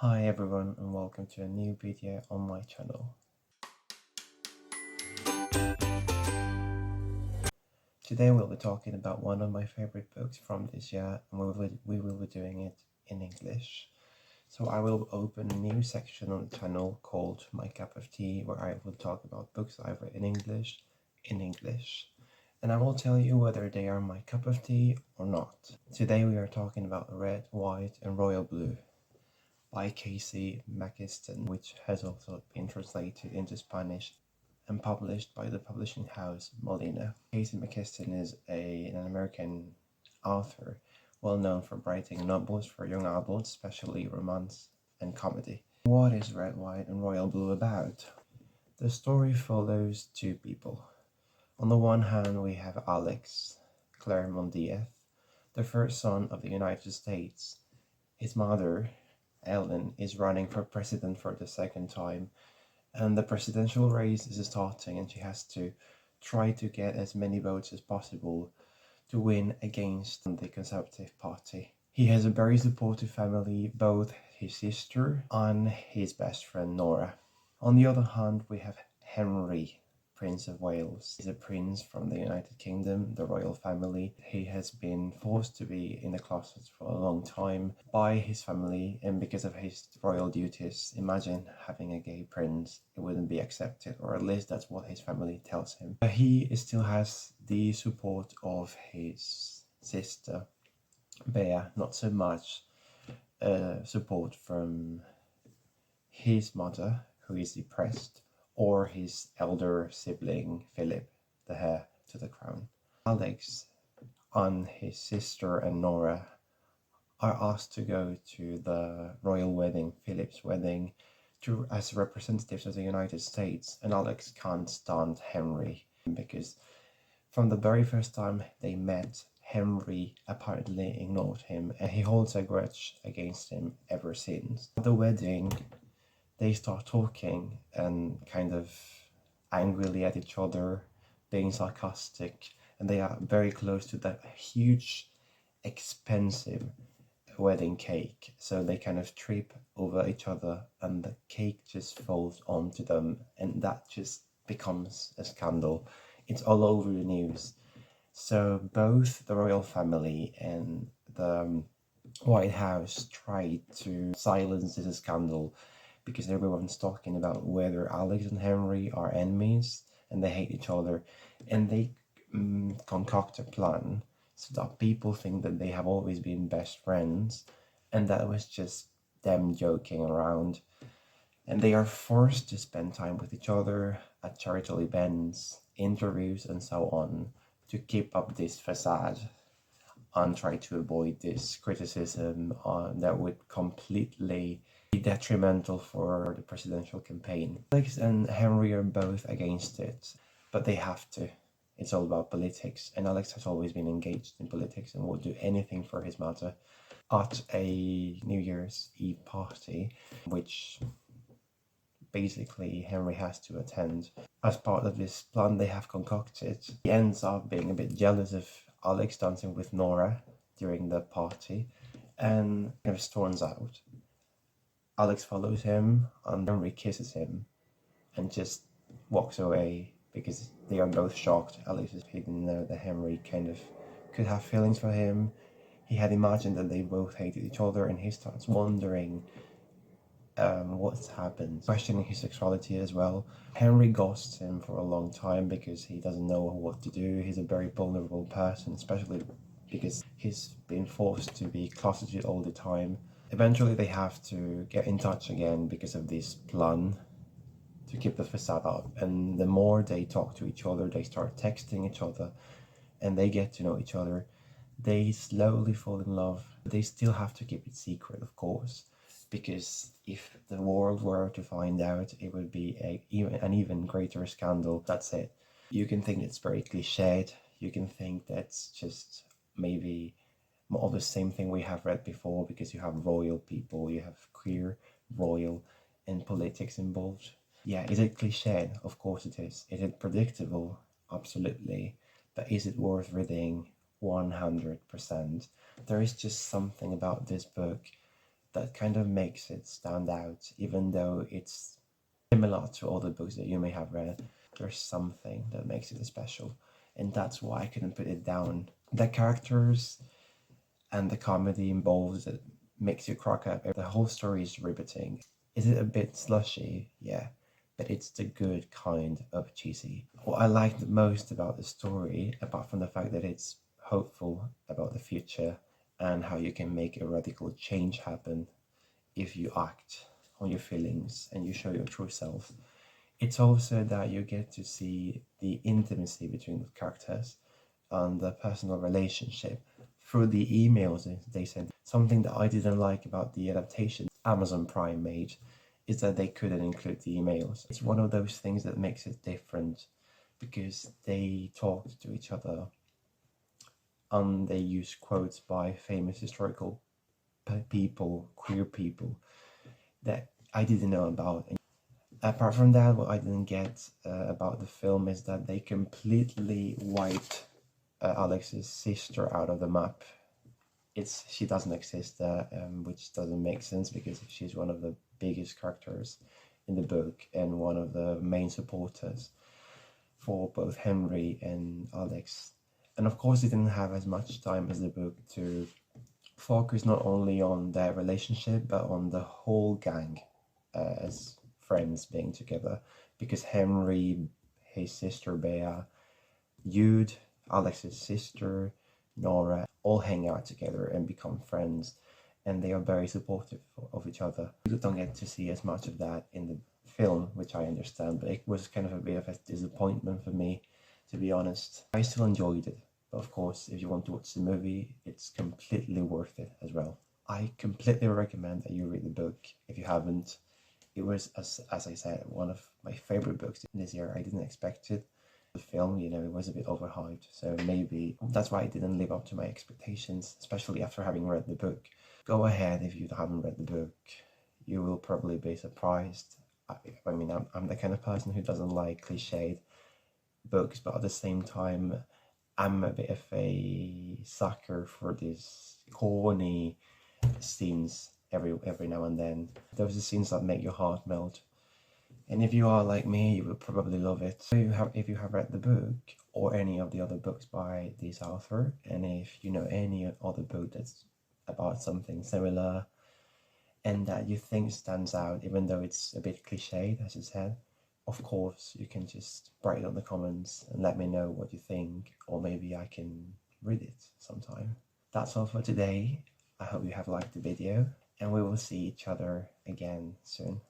Hi everyone and welcome to a new video on my channel. Today we'll be talking about one of my favorite books from this year and we will be doing it in English. So I will open a new section on the channel called My Cup of Tea where I will talk about books I've read in English. And I will tell you whether they are my cup of tea or not. Today we are talking about Red, White and Royal Blue by Casey McKiston, which has also been translated into Spanish and published by the publishing house Molina. Casey McKiston is an American author, well known for writing novels for young adults, especially romance and comedy. What is Red, White and Royal Blue about? The story follows two people. On the one hand, we have Alex Claremont Diaz, the first son of the United States. His mother, Ellen, is running for president for the second time, and the presidential race is starting and she has to try to get as many votes as possible to win against the Conservative Party. He has a very supportive family, both his sister and his best friend Nora. On the other hand, we have Henry, Prince of Wales. He's a prince from the United Kingdom, the royal family. He has been forced to be in the closet for a long time by his family, and because of his royal duties, imagine having a gay prince. It wouldn't be accepted, or at least that's what his family tells him. But he still has the support of his sister, Bea, not so much support from his mother, who is depressed, or his elder sibling Philip, the heir to the crown. Alex and his sister and Nora are asked to go to the royal wedding, Philip's wedding, as representatives of the United States, and Alex can't stand Henry because from the very first time they met, Henry apparently ignored him and he holds a grudge against him ever since. At the wedding, they start talking and kind of angrily at each other, being sarcastic, and they are very close to that huge, expensive wedding cake. So they kind of trip over each other and the cake just falls onto them, and that just becomes a scandal. It's all over the news. So both the royal family and the White House tried to silence this scandal because everyone's talking about whether Alex and Henry are enemies and they hate each other, and they concoct a plan so that people think that they have always been best friends, and that was just them joking around. And they are forced to spend time with each other at charitable events, interviews, and so on to keep up this facade and try to avoid this criticism that would completely be detrimental for the presidential campaign. Alex and Henry are both against it, but they have to. It's all about politics, and Alex has always been engaged in politics and will do anything for his mother. At a New Year's Eve party, which basically Henry has to attend, as part of this plan they have concocted, he ends up being a bit jealous of Alex dancing with Nora during the party and kind of storms out. Alex follows him and Henry kisses him and just walks away because they are both shocked. Alex didn't know that Henry kind of could have feelings for him. He had imagined that they both hated each other, and he starts wondering what's happened, questioning his sexuality as well. Henry ghosts him for a long time because he doesn't know what to do. He's a very vulnerable person, especially because he's been forced to be closeted all the time. Eventually they have to get in touch again because of this plan to keep the facade up, and the more they talk to each other, they start texting each other and they get to know each other. They slowly fall in love. They still have to keep it secret, of course, because if the world were to find out, it would be an even greater scandal. That's it. You can think it's very cliched. You can think that's just maybe more of the same thing we have read before, because you have royal people, you have queer, royal, and politics involved. Yeah, is it cliched? Of course it is. Is it predictable? Absolutely. But is it worth reading? 100%. There is just something about this book that kind of makes it stand out, even though it's similar to other books that you may have read. There's something that makes it special, and that's why I couldn't put it down. The characters and the comedy involved that makes you crack up. The whole story is riveting. Is it a bit slushy? Yeah, but it's the good kind of cheesy. What I liked most about the story, apart from the fact that it's hopeful about the future and how you can make a radical change happen if you act on your feelings and you show your true self, it's also that you get to see the intimacy between the characters and the personal relationship through the emails they sent. Something that I didn't like about the adaptation Amazon Prime made is that they couldn't include the emails. It's one of those things that makes it different because they talked to each other and they use quotes by famous historical people, queer people that I didn't know about. And apart from that, what I didn't get about the film is that they completely wiped Alex's sister out of the map. She doesn't exist there, which doesn't make sense because she's one of the biggest characters in the book and one of the main supporters for both Henry and Alex. And of course, they didn't have as much time as the book to focus not only on their relationship but on the whole gang as friends being together, because Henry, his sister Bea, Jude, Alex's sister, Nora, all hang out together and become friends, and they are very supportive of each other. You don't get to see as much of that in the film, which I understand, but it was kind of a bit of a disappointment for me, to be honest. I still enjoyed it, but of course, if you want to watch the movie, it's completely worth it as well. I completely recommend that you read the book if you haven't. It was, as I said, one of my favorite books this year. I didn't expect it. The film, it was a bit overhyped, so maybe that's why it didn't live up to my expectations, especially after having read the book. Go ahead if you haven't read the book. You will probably be surprised. I mean, I'm the kind of person who doesn't like cliched books, but at the same time, I'm a bit of a sucker for these corny scenes every now and then. Those are scenes that make your heart melt. And if you are like me, you will probably love it. So if you have read the book or any of the other books by this author, and if you know any other book that's about something similar and that you think stands out, even though it's a bit cliched, as I said, of course, you can just write it on the comments and let me know what you think, or maybe I can read it sometime. That's all for today. I hope you have liked the video, and we will see each other again soon.